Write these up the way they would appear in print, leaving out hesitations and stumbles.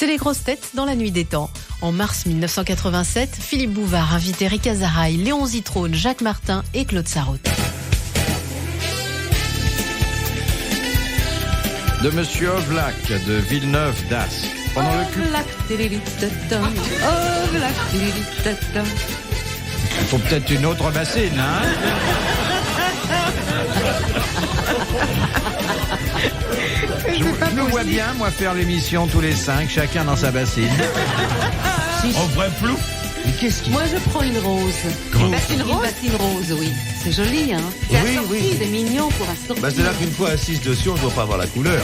C'est les grosses têtes dans la nuit des temps. En mars 1987, Philippe Bouvard invitait Rick Azaray, Léon Zitrone, Jacques Martin et Claude Sarraute. De Monsieur Ovlac de Villeneuve d'Ascq. Pendant le cul. Il faut peut-être une autre bassine, hein? Je nous vois bien, moi, faire l'émission tous les 5, chacun dans sa bassine. On ferait flou. Mais qu'est-ce qu'il... Moi, je prends une rose. Une bassine rose ? Une bassine rose, oui. C'est joli, hein. Oui. C'est mignon pour un sortir. Bah, c'est là qu'une fois assise dessus, on ne doit pas avoir la couleur.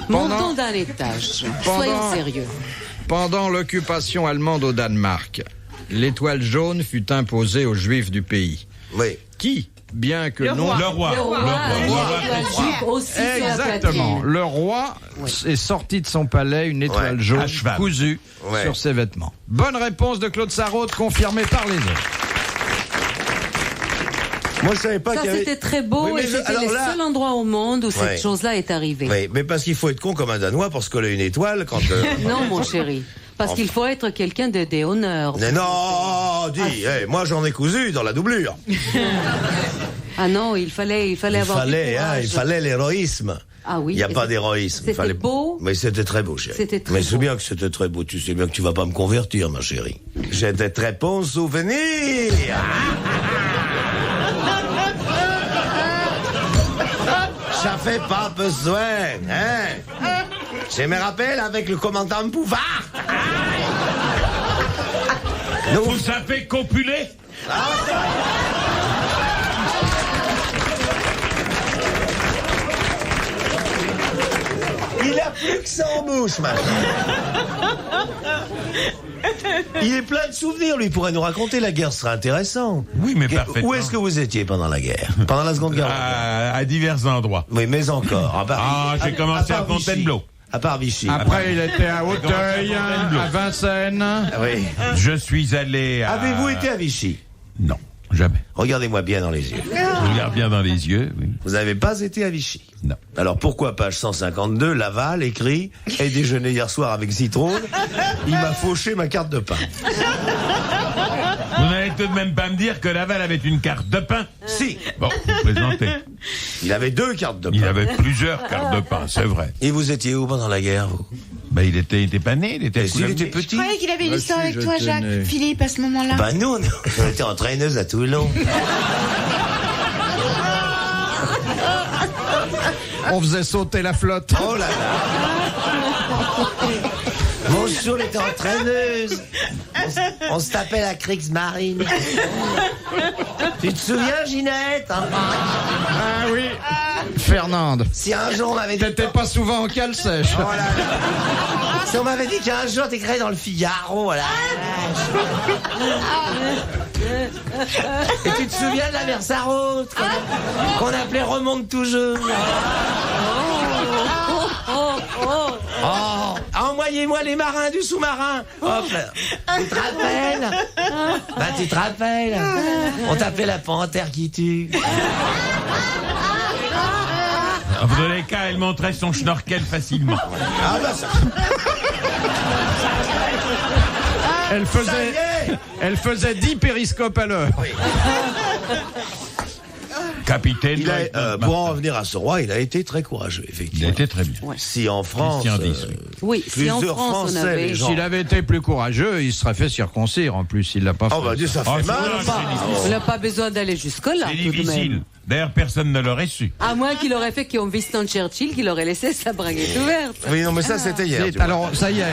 Montons d'un étage. Soyons sérieux. Pendant l'occupation allemande au Danemark, l'étoile jaune fut imposée aux Juifs du pays. Oui. Qui, bien que Le roi. Aussi sur la Exactement. platine. Le roi est sorti de son palais une étoile Ouais. jaune À cheval. cousue Ouais. sur ses vêtements. Bonne réponse de Claude Sarraute, confirmée par les autres. Moi, je savais pas Ça, qu'il y avait... c'était très beau Oui, mais et c'était alors le là- seul endroit au monde où Ouais. cette chose-là est arrivée. Oui, mais parce qu'il faut être con comme un Danois pour se coller une étoile quand... Non, mon chéri. Parce qu'il faut être quelqu'un de honneur. Mais non, dis, moi j'en ai cousu dans la doublure. Ah non, il fallait avoir du courage. Il fallait l'héroïsme. Ah oui. Il n'y a pas d'héroïsme. C'était Il fallait... beau. Mais c'était très beau, chérie. C'était très mais beau. c'est bien que c'était très beau. Tu sais bien que tu vas pas me convertir, ma chérie. J'ai des très bons souvenirs. Ça fait pas besoin, hein. Je me rappelle avec le commandant Bouvard. Vous savez copuler? Il a plus que ça en bouche, ma chérie. Il est plein de souvenirs, lui. Il pourrait nous raconter la guerre, ce serait intéressant. Oui, mais parfaitement. Où est-ce que vous étiez pendant la guerre? Pendant la Seconde Guerre mondiale? À divers endroits. Oui, mais encore. J'ai commencé à part Vichy. Fontainebleau. À part Vichy. Après, il était à Auteuil, à Vincennes. Ah oui. Je suis allé à... Avez-vous été à Vichy? Non, jamais. Regardez-moi bien dans les yeux. Je regarde bien dans les yeux, oui. Vous n'avez pas été à Vichy? Non. Alors pourquoi page 152, Laval écrit « Et déjeuner hier soir avec Zitrone, il m'a fauché ma carte de pain. Vous n'allez tout de même pas me dire que Laval avait une carte de pain? » Si, Bon, vous plaisantez. il avait 2 cartes de pain. Il avait plusieurs cartes de pain, c'est vrai. Et vous étiez où pendant la guerre, vous? Ben, il était pas né, il était à Et s'il était Coulommiers. petit? Je croyais qu'il avait une histoire si, avec je toi, tenais. Jacques. Philippe, à ce moment-là. Bah non, on était entraîneuse à Toulon. On faisait sauter la flotte. Oh là là. Bonjour, on était entraîneuse. On se tapait la Kriegsmarine. Tu te souviens, Ginette? Ah oui. Fernande, Si un jour on m'avait dit... t'étais pas souvent en cale sèche. Oh là là. Si on m'avait dit qu'un jour t'écrirais dans le Figaro, là. Et tu te souviens de la mère Sarraute qu'on appelait Remonte toujours. Oh, envoyez-moi les marins du sous-marin. Hop là. Tu te rappelles? Bah tu te rappelles? On t'appelait la panthère qui tue. En tous les cas, elle montrait son schnorkel facilement. Ah bah ça. Elle faisait 10 périscopes à l'heure. Capitaine. Pour en revenir à ce roi, il a été très courageux, Il effectivement. était très bien. Si en France, Christian X, oui. Oui, si en plusieurs France on Français, avait... les gens- S'il avait été plus courageux, il se serait fait circoncire. En plus, il l'a pas fait. Oh bah Dieu, ça fait Oh, mal. c'est On n'a pas besoin d'aller jusque-là, C'est tout de difficile. même. D'ailleurs, personne ne l'aurait su. À moins qu'il aurait fait comme Winston Churchill, qu'il aurait laissé sa braguette ouverte. Oui, non, mais ça, c'était hier. tu vois. Alors, ça y est,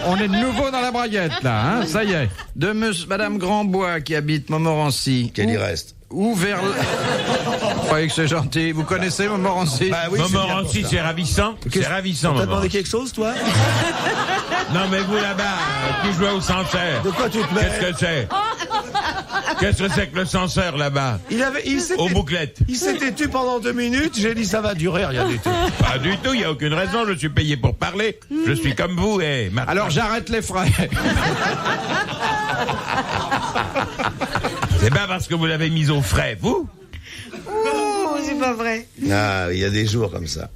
on est de nouveau dans la braguette, là, hein, ça y est. De Madame Grandbois, qui habite Montmorency. Quel y reste? Ou vers... Vous croyez que c'est gentil? Vous connaissez Montmorency? Bah oui, c'est bien Montmorency, pour ça. c'est ravissant. C'est ravissant, T'as demandé Montmorency. quelque chose, toi? Non, mais vous là-bas, qui jouez au Sancerre? De quoi tu te mets? Qu'est-ce que c'est? Qu'est-ce que c'est que le Sancerre là-bas? Aux bouclettes. Il s'était tu pendant 2 minutes, j'ai dit ça va durer, rien du tout. Pas du tout, il n'y a aucune raison. Je suis payé pour parler. Je suis comme vous, Alors j'arrête les frais. C'est pas parce que vous l'avez mise au frais, vous? Oh, c'est pas vrai. Ah, il y a des jours comme ça.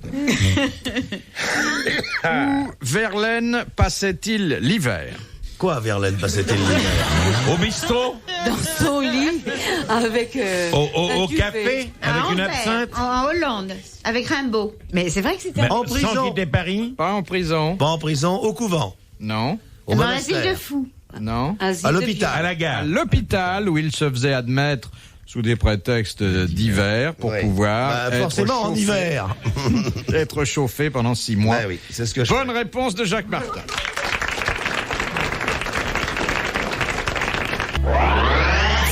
Où Verlaine passait-il l'hiver? Quoi, Verlaine, passait-elle l'hiver? Au bistrot? Dans son lit, avec. Au duvet. café? Avec une absinthe? En Hollande, avec Rimbaud. Mais c'est vrai que c'était En prison. Sans quitter Paris? Pas en prison. Pas en prison, au couvent. Non. Au dans l'asile monastère. de fous. Non. Asile À de l'hôpital. À la À gare? l'hôpital où il se faisait admettre sous des prétextes divers pour Ouais. pouvoir Bah, être forcément en chauffé- hiver. être chauffé pendant 6 mois. Ouais, oui, c'est ce que je Bonne réponse de Jacques Martin.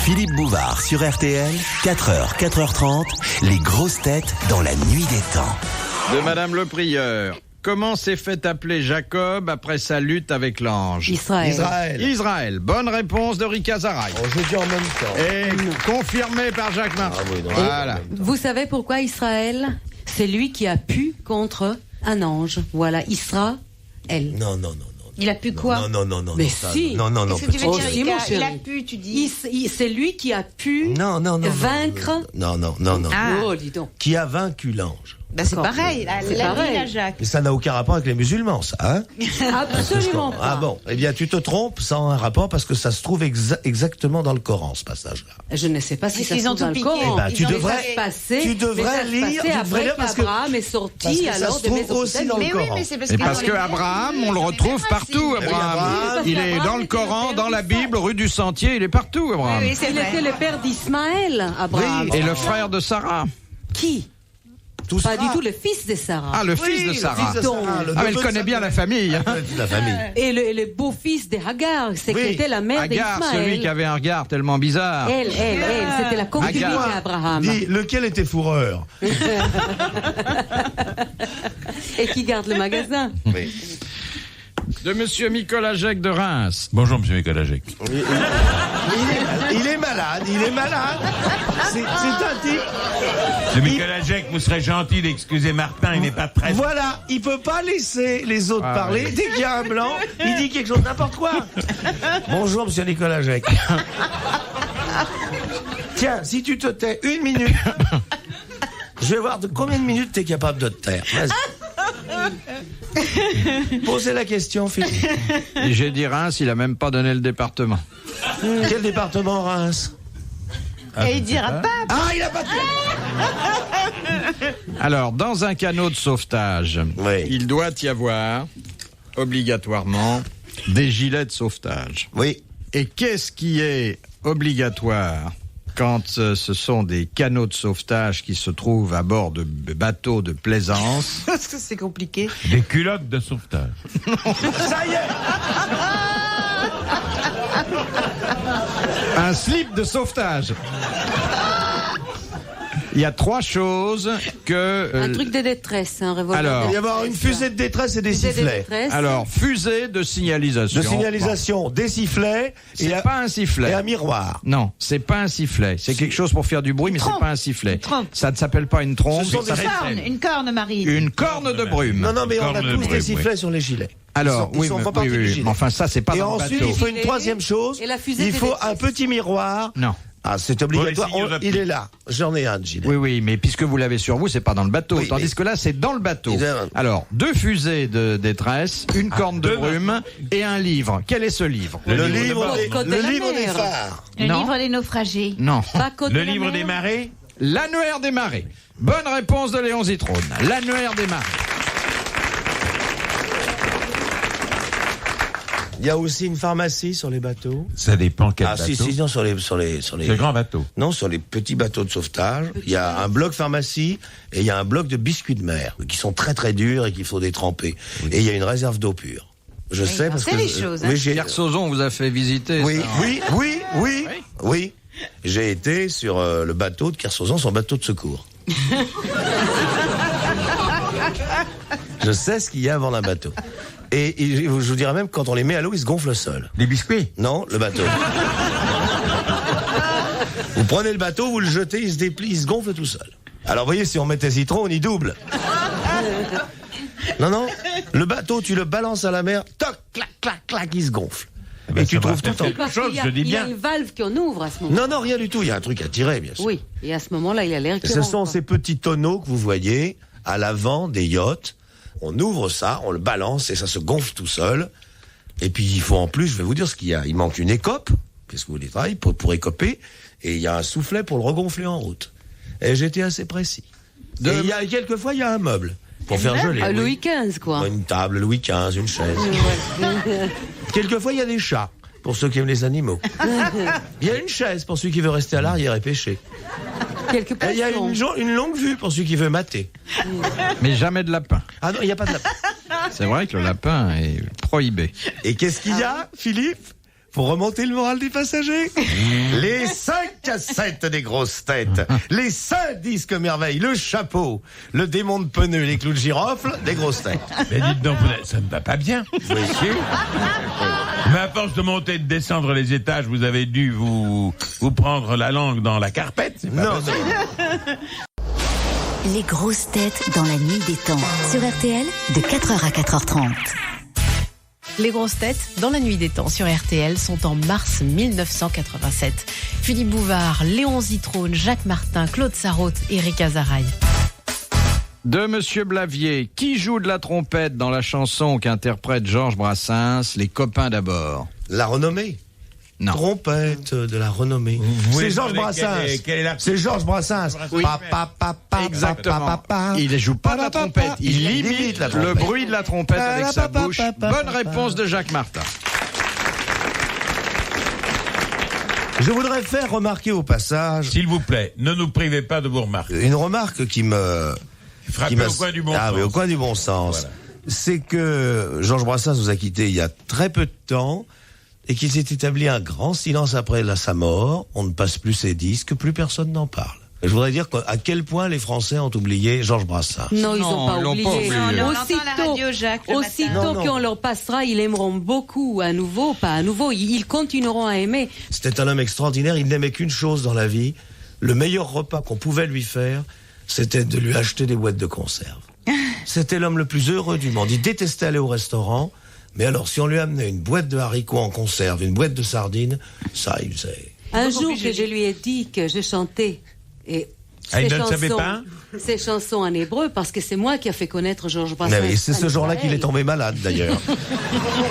Philippe Bouvard sur RTL, 4h, 4h30, les grosses têtes dans la nuit des temps. De Madame le Prieur. Comment s'est fait appeler Jacob après sa lutte avec l'ange? Israël. Israël. Israël. Bonne réponse de Rika Zaraï. Oh, je dis en même temps. Et confirmé par Jacques Martin. Ah oui, non. Voilà. Vous savez pourquoi Israël? C'est lui qui a pu contre un ange. Voilà, Israël. Non, non, non, non. Il a pu quoi? Non, non, non, non. Mais non, ça, si. Non, non, non. Qu'est-ce que tu veux Oh, dire, si, Rika? mon chéri. Il a pu, tu dis. C'est lui qui a pu Non, non, non. vaincre. Non, non, non, non. Ah. Oh, dis donc. Qui a vaincu l'ange? Bah, c'est D'accord. pareil. C'est La pareil. vie, là, Jacques. Mais ça n'a aucun rapport avec les musulmans, ça, hein? Absolument pas. Ah bon. Eh bien, tu te trompes sans un rapport parce que ça se trouve exactement dans le Coran, ce passage-là. Je ne sais pas si Est-ce ça qu'ils se ont trouve dans tout le piqué? Coran. Eh ben, tu Ils ont devrais- fait- Passé, tu devrais mais ça se lire, passait tu devrais après lire parce que- qu'Abraham est parce sorti que ça alors se de trouve aussi dans le Mais oui, Coran. mais c'est parce Et que parce dans que les Abraham, versets, on le ils ont retrouve les mêmes partout, racines. Abraham. Abraham, Il est Abraham dans le était le Coran, père dans la d'Isaac. Bible, rue du Sentier, il est partout, Abraham. Oui, oui, c'est Il vrai. était le père d'Ismaël, Abraham. Et le frère de Sarah. Qui? Tout Pas sera- du tout le fils de Sarah. Ah, le Oui, fils de le Sarah. fils de Sarah, le Ah, mais elle neveu de connaît bien Samuel. la famille. hein. La famille. Et le beau-fils de Hagar, c'est Oui. qui était la mère Agar, celui qui d'Ismaël. avait un regard tellement bizarre. Elle, c'était la concubine Agar. d'Abraham. Dis, lequel était fourreur? Et qui garde le magasin. Oui. De Monsieur Nicolas Jacques de Reims. Bonjour, monsieur Mikolajek. Il est malade, il est malade. C'est un type. Monsieur Mikolajek, vous serez gentil d'excuser Martin, il n'est pas très... Voilà, il peut pas laisser les autres Ah, parler. oui. Dès qu'il y a un blanc, il dit quelque chose, n'importe quoi. Bonjour, monsieur Nicolas Jacques. Tiens, si tu te tais 1 minute, je vais voir de combien de minutes tu es capable de te taire. Vas-y. Posez la question, Philippe. Et j'ai dit Reims, il a même pas donné le département. Quel département, Reims? Et il dira pas. Ah, il a pas de Alors, dans un canot de sauvetage, Oui. il doit y avoir obligatoirement des gilets de sauvetage. Oui. Et qu'est-ce qui est obligatoire quand ce sont des canots de sauvetage qui se trouvent à bord de bateaux de plaisance? Parce que c'est compliqué. Des culottes de sauvetage. Ça y est. Un slip de sauvetage. Il y a 3 choses que... Un truc de détresse, un revolver. Alors, Il va y avoir une fusée de détresse et des Fusée de sifflets. détresse. alors, fusée de signalisation. De signalisation, des sifflets C'est pas un et sifflet. un miroir. Non, c'est pas un sifflet. C'est quelque chose pour faire du bruit, mais c'est trompe. pas un sifflet. Une trompe. Ça ne s'appelle pas une trompe. Ce sont ça des s'appelle Une corne, Marie. une corne de brume. Non, non, mais on a Corne de tous des brume, sifflets sur les gilets. Alors, ils oui, sont mais, font partie oui, du oui, gilet. mais enfin, ça, c'est pas Et dans le ensuite, bateau. il faut une troisième chose. Et la fusée Il de faut détresse. un petit miroir. Non. Ah, c'est obligatoire. Pour les signaux Il est là. J'en ai un de gilet. Oui, oui, mais puisque vous l'avez sur vous, c'est pas dans le bateau. Oui, Tandis mais- que là, c'est dans le bateau. Évidemment. Alors, 2 fusées de détresse, une corne de deux brume et un livre. Quel est ce livre? Le livre livre de des, Côte de le la livre des mer. phares. Le Non. livre des naufragés. Non. Pas côte Le de la livre mer. des marées? L'annuaire des marées. Bonne réponse de Léon Zitrone. L'annuaire des marées. Il y a aussi une pharmacie sur les bateaux. Ça dépend quel Ah, bateau. si, non, sur les C'est grand bateau. non, sur les petits bateaux de sauvetage. Il y a un bloc pharmacie et il y a un bloc de biscuits de mer qui sont très très durs et qu'il faut détremper. Et il y a une réserve d'eau pure. Je sais ben, parce c'est que les choses, hein. oui, j'ai Pierre Sauzon vous a fait visiter. oui, ça. oui, oui, oui, oui. J'ai été sur le bateau de Kersozon, son bateau de secours. Je sais ce qu'il y a avant un bateau. Et je vous dirais même, quand on les met à l'eau, ils se gonflent seuls. Les biscuits? Non, le bateau. Vous prenez le bateau, vous le jetez, il se déplie, il se gonfle tout seul. Alors, vous voyez, si on mettait citron, on y double. Non, non, le bateau, tu le balances à la mer, toc, clac, clac, clac, il se gonfle. Ben, et tu ça trouves va tout faire en... quelque chose, il y a, je dis il y a bien. une valve qu'on ouvre à ce moment. Non, rien du tout. Il y a un truc à tirer, bien sûr. Oui, et à ce moment-là, il y a l'air qui Ce rentre. sont ces petits tonneaux que vous voyez à l'avant des yachts. On ouvre ça, on le balance et ça se gonfle tout seul. Et puis il faut en plus, je vais vous dire ce qu'il y a. Il manque une écope, puisque vous voulez travailler pour écoper, et il y a un soufflet pour le regonfler en route. Et j'étais assez précis. Et il y a quelquefois il y a un meuble pour faire geler. Ah, oui. Louis XV, quoi. Une table, Louis XV, une chaise. Ouais. Quelquefois il y a des chats pour ceux qui aiment les animaux. Il y a une chaise pour celui qui veut rester à l'arrière et pêcher. Quelques Et il y a une longue vue pour celui qui veut mater. Mais jamais de lapin. Ah non, il n'y a pas de lapin. C'est vrai que le lapin est prohibé. Et qu'est-ce qu'il y a, Philippe, pour remonter le moral des passagers? Les 5 cassettes des grosses têtes, les 5 disques merveilles, le chapeau, le démon de pneu, les clous de girofle, des grosses têtes. Mais dites donc, ça ne va pas bien. Mais à force de monter et de descendre les étages, vous avez dû vous prendre la langue dans la carpette. C'est pas Non, possible. Les grosses têtes dans la nuit des temps. Sur RTL, de 4h à 4h30. Les grosses têtes dans la nuit des temps sur RTL sont en mars 1987. Philippe Bouvard, Léon Zitrone, Jacques Martin, Claude Sarraute, Éric Azaraï. De Monsieur Blavier, qui joue de la trompette dans la chanson qu'interprète Georges Brassens, Les copains d'abord? La renommée. Non. Trompette de la renommée. voulez C'est Georges demander Brassens. quel est l'artiste? C'est Georges Brassens. Oui. Exactement. Il ne joue pas de la trompette, il imite le bruit de la trompette avec sa bouche. Bonne réponse de Jacques Martin. Je voudrais faire remarquer au passage S'il vous plaît, ne nous privez pas de vos remarques. une remarque qui me... Frappez au coin du bon Ah sens. oui, au coin du bon sens. Voilà. C'est que Georges Brassens nous a quittés il y a très peu de temps et qu'il s'est établi un grand silence après sa mort. On ne passe plus ses disques, plus personne n'en parle. Et je voudrais dire à quel point les Français ont oublié Georges Brassens. Non, ils Non, n'ont ils l'ont pas pas oublié. oublié. Non, on entend la radio, Jacques, le matin. Aussitôt Non, non. qu'on leur passera, ils aimeront beaucoup à nouveau, pas à nouveau. Ils continueront à aimer. C'était un homme extraordinaire, il n'aimait qu'une chose dans la vie. Le meilleur repas qu'on pouvait lui faire, c'était de lui acheter des boîtes de conserve. C'était l'homme le plus heureux du monde. Il détestait aller au restaurant, mais alors si on lui amenait une boîte de haricots en conserve, une boîte de sardines, ça, il faisait... Un jour que je lui ai dit que je chantais et Ah, il ne le savait pas? ces chansons en hébreu, parce que c'est moi qui a fait connaître Georges Brassens. Mais c'est ce à jour-là qu'il est Israël. tombé malade, d'ailleurs.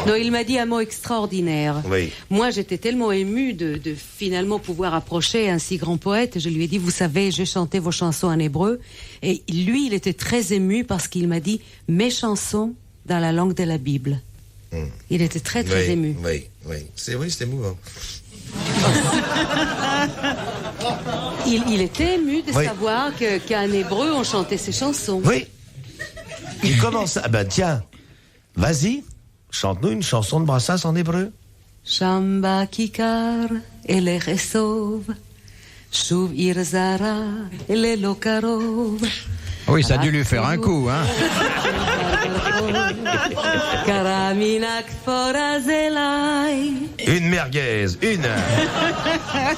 Non, il m'a dit un mot extraordinaire. Oui. Moi, j'étais tellement émue de finalement pouvoir approcher un si grand poète. Je lui ai dit, vous savez, j'ai chanté vos chansons en hébreu. Et lui, il était très ému parce qu'il m'a dit, mes chansons dans la langue de la Bible. Il était très, très ému. Oui, c'était émouvant. Il était ému de Oui. savoir qu'en hébreu, on chantait ses chansons. Oui. Il commence à... Ben tiens, vas-y, chante-nous une chanson de Brassens en hébreu. Shamba kikar ele resov, shuv ir zara ele lo karov. Oui, ça a dû lui faire un coup, hein. Karaminak forazelai. Une merguez, une.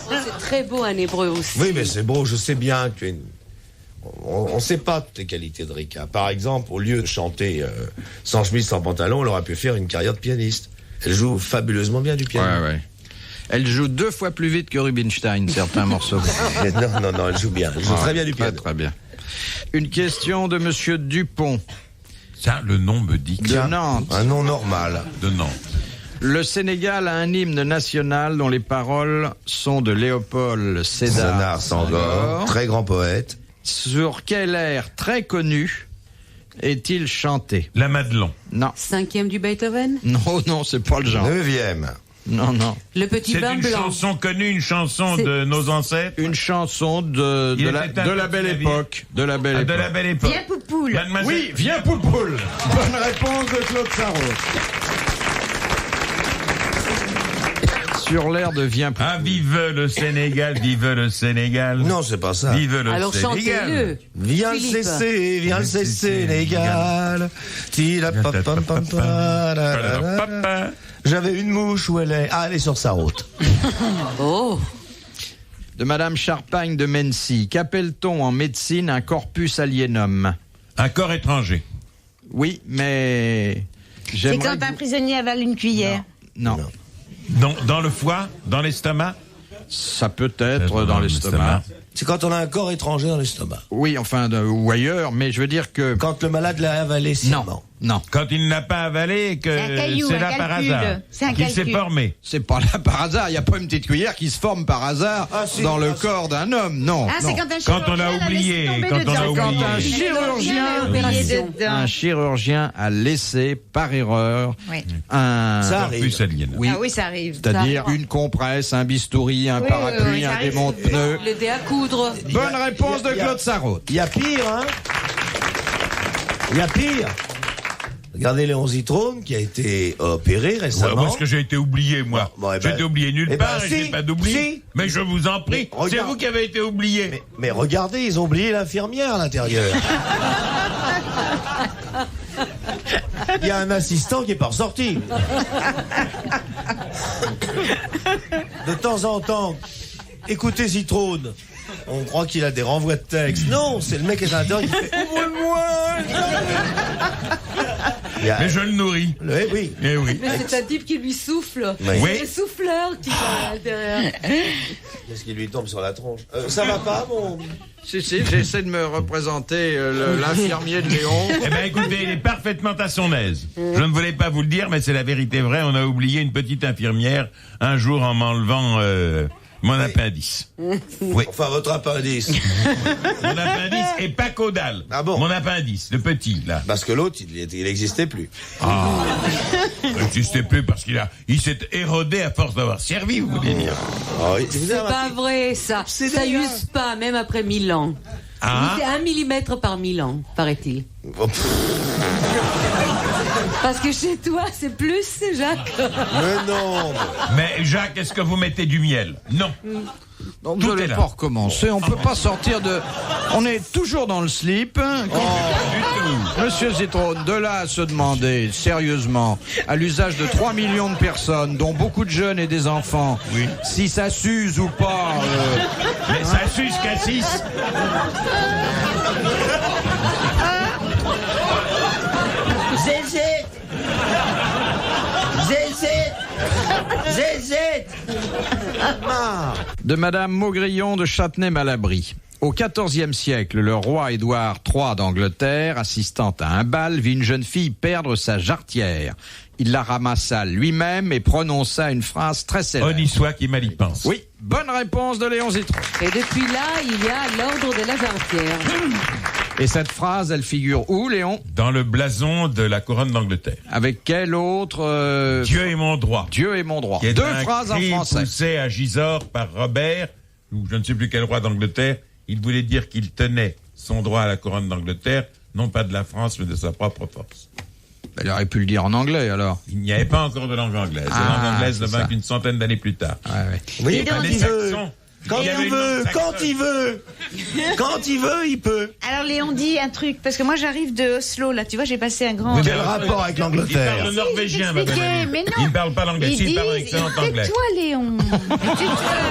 C'est très beau en hébreu aussi. Oui, mais c'est beau, je sais bien que tu es une... On ne sait pas toutes les qualités de Rika. Par exemple, au lieu de chanter sans chemise, sans pantalon, elle aurait pu faire une carrière de pianiste. Elle joue fabuleusement bien du piano. Ouais. Elle joue 2 fois plus vite que Rubinstein, certains morceaux. Non, elle joue bien. Elle joue très bien du piano. Très bien. Une question de Monsieur Dupont, Ça, le nom me dit de Nantes. Un nom normal. de Nantes. Le Sénégal a un hymne national dont les paroles sont de Léopold Sédar Senghor, très grand poète. Sur quel air très connu est-il chanté? La Madelon. Non, 5e du Beethoven. non, c'est pas le genre. 9e. Non. Le petit C'est bain une blanc. chanson connue, une chanson C'est- de nos ancêtres. Une chanson de Il la était un belle petit époque. De la belle Ah, époque. de la belle époque. Viens, Poupoule. Mademoiselle- Oui, viens Poupoule. Bonne réponse de Claude Sarraute. Sur l'air de Viens Poupoule. Ah, vive le Sénégal, vive le Sénégal. Non, c'est pas ça. Vive le Alors Sénégal. chantez-le. Viens le Philippe. cesser, viens le cesser, Sénégal. J'avais une mouche où elle est. Ah, elle est sur sa route. Oh, De Madame Charpagne de Mency. Qu'appelle-t-on en médecine un corpus alienum? Un corps étranger. Oui, mais C'est j'aimerais quand que un vous- prisonnier avale une cuillère. Non. Dans le foie, dans l'estomac. Ça peut être dans l'estomac. C'est quand on a un corps étranger dans l'estomac. Oui, enfin, ou ailleurs, mais je veux dire que... Quand le malade l'a avalé sciemment. Non. Quand il n'a pas avalé et que c'est là par hasard qu'il s'est formé. C'est pas là par hasard. Il n'y a pas une petite cuillère qui se forme par hasard dans le corps d'un homme. Non. Ah, c'est quand on a oublié. Un chirurgien a laissé par erreur un... Ça arrive. Oui. Ah oui, ça arrive. C'est-à-dire une compresse, un bistouri, un parapluie, un démonte-pneus. L'aider à coudre. Bonne réponse de Claude Sarraute. Il y a pire, hein. Il y a pire. Regardez Léon Zitrone qui a été opéré récemment. Où est-ce que j'ai été oublié, moi? J'ai été oublié nulle part et j'ai pas d'oublié. Si. Mais je vous en prie, c'est vous qui avez été oublié. Mais regardez, ils ont oublié l'infirmière à l'intérieur. Il y a un assistant qui est pas ressorti. De temps en temps, écoutez Zitrone. On croit qu'il a des renvois de texte. Non, c'est le mec qui est à l'intérieur qui fait « Ouvre-moi !» Mais je le nourris. Oui. Eh oui. Mais c'est un type qui lui souffle. Oui. C'est le souffleur qui est à l'intérieur. Qu'est-ce qui lui tombe sur la tronche? Ça va pas, mon... Si, j'essaie de me représenter l'infirmier de Léon. Eh bien, écoutez, il est parfaitement à son aise. Je ne voulais pas vous le dire, mais c'est la vérité vraie. On a oublié une petite infirmière un jour en m'enlevant mon appendice. Oui. Enfin, votre appendice. Mon appendice et pas caudal. Ah bon? Mon appendice, le petit, là. Parce que l'autre, il n'existait plus. Ah. Il n'existait plus parce il s'est érodé à force d'avoir servi, vous voulez dire. Ah oui. C'est pas vrai, ça. Ça use pas, même après 1000 ans. Ah. C'est 1 millimètre par 1000 ans, paraît-il. Parce que chez toi, c'est plus, Jacques. Mais non. Mais Jacques, est-ce que vous mettez du miel? Non. Donc vous n'allez pas recommencer. On peut pas sortir de... On est toujours dans le slip. Monsieur Zitrone, de là à se demander, sérieusement, à l'usage de 3 millions de personnes, dont beaucoup de jeunes et des enfants, si ça s'use ou pas... Mais ça s'use qu'à 6. Zézé. De Madame Maugrillon de Châtenay-Malabry. Au XIVe siècle, le roi Édouard III d'Angleterre, assistant à un bal, vit une jeune fille perdre sa jarretière. Il la ramassa lui-même et prononça une phrase très célèbre. Honni soit qui mal y pense. Oui, bonne réponse de Léon Zitrone. Et depuis là, il y a l'ordre de la jarretière. Et cette phrase, elle figure où, Léon? Dans le blason de la couronne d'Angleterre. Avec quel autre Dieu est mon droit. Dieu est mon droit. Qui est Deux un phrases en cri français. poussé à Gisors par Robert, ou je ne sais plus quel roi d'Angleterre. Il voulait dire qu'il tenait son droit à la couronne d'Angleterre, non pas de la France, mais de sa propre force. Il aurait pu le dire en anglais, alors. Il n'y avait pas encore de langue anglaise. La langue anglaise ne vint qu'une centaine d'années plus tard. Oui, Et les Saxons... Quand il veut, il peut. Alors Léon dit un truc, parce que moi j'arrive de Oslo, là, tu vois, j'ai passé un grand... Quel rapport avec l'Angleterre? Il parle norvégien, mais non. Il ne parle pas l'anglais, il parle avec excellent anglais. Tais-toi, Léon.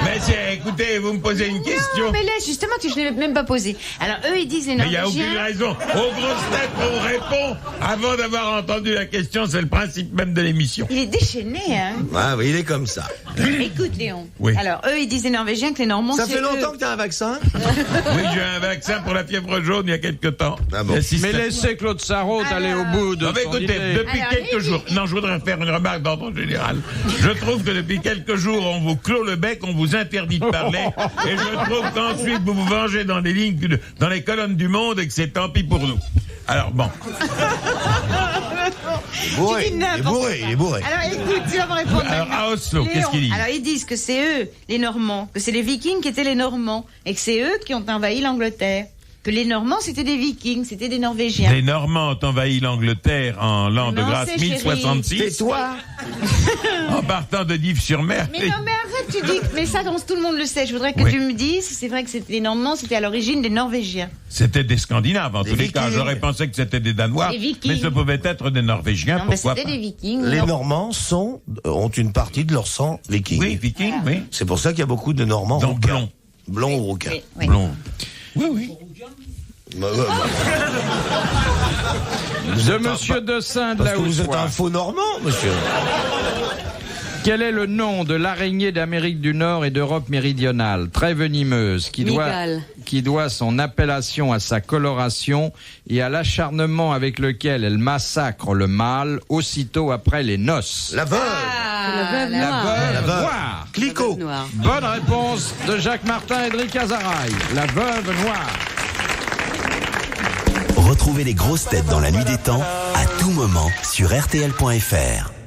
Mais écoutez, vous me posez une question. Non, mais là, justement, je ne l'ai même pas posé. Alors, eux, ils disent les Mais il Norvégiens... n'y a aucune raison. Aux grosses têtes, on répond avant d'avoir entendu la question. C'est le principe même de l'émission. Il est déchaîné, hein. Ah oui, il est comme ça. Écoute, Léon. Oui. Alors, eux, ils disent les Norvégiens que les Normands... Ça fait longtemps que tu as un vaccin? Oui, j'ai un vaccin pour la fièvre jaune il y a quelque temps. Ah bon. Mais laissez Claude Sarraute aller au bout de Non, mais son écoutez, idée. depuis quelques jours... Non, je voudrais faire une remarque d'ordre général. Je trouve que depuis quelques jours, on vous clôt le bec, on vous interdit de parler. Et je trouve qu'ensuite, vous vous vengez dans les lignes, dans les colonnes du Monde et que c'est tant pis pour nous. Alors, bon. Il est bourré. Alors écoute, tu vas me répondre. Alors, à Oslo, Léon, qu'est-ce qu'ils disent? Alors ils disent que c'est eux, les Normands, que c'est les Vikings qui étaient les Normands, et que c'est eux qui ont envahi l'Angleterre. Que les Normands, c'était des Vikings, c'était des Norvégiens. Les Normands ont envahi l'Angleterre en l'an de grâce c'est, 1066. Et toi? En partant de Dives-sur-Mer. Mais non, mais arrête, tu dis. Mais ça, tout le monde le sait. Je voudrais que tu me dises si c'est vrai que c'était les Normands, c'était à l'origine des Norvégiens. C'était des Scandinaves, en tous les cas. Vikings. J'aurais pensé que c'était des Danois. Des Vikings. Mais ce pouvait être des Norvégiens. Non, mais Pourquoi c'était pas? des Vikings. Les Normands ont une partie de leur sang viking. Oui, Vikings, oui. C'est pour ça qu'il y a beaucoup de Normands Donc rouquins. blond. Blond ou rouquin. Oui. Blond. Oui, oui. De Monsieur Dessein de Parce la que vous êtes un Houssoie. faux Normand, monsieur. Quel est le nom de l'araignée d'Amérique du Nord et d'Europe méridionale, très venimeuse, qui doit son appellation à sa coloration et à l'acharnement avec lequel elle massacre le mâle aussitôt après les noces? La veuve. La veuve noire. Clicquot. Bonne réponse de Jacques Martin et Edric Azaray. La veuve noire. Retrouvez les grosses têtes dans la nuit des temps à tout moment sur RTL.fr.